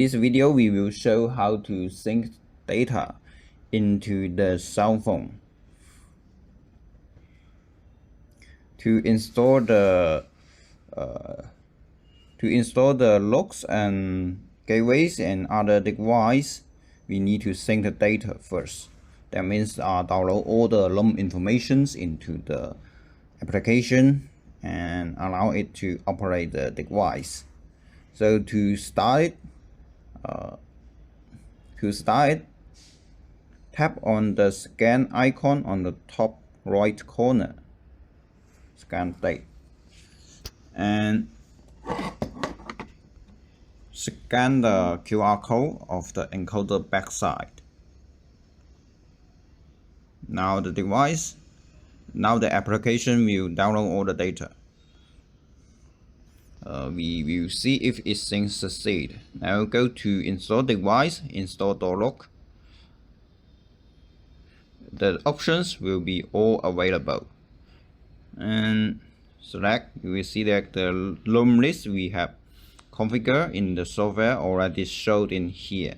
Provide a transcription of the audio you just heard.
This video we will show how to sync data into the cell phone. To install the logs and gateways and other devices, we need to sync the data first. That means download all the LAN informations into the application and allow it to operate the device. So to start it, tap on the scan icon on the top right corner. Scan date and scan the QR code of the encoder backside. Now the application will download all the data. We will see if it succeeds. Now go to install device, install download. The options will be all available. And select, you will see that the LAN list we have configured in the software already showed in here.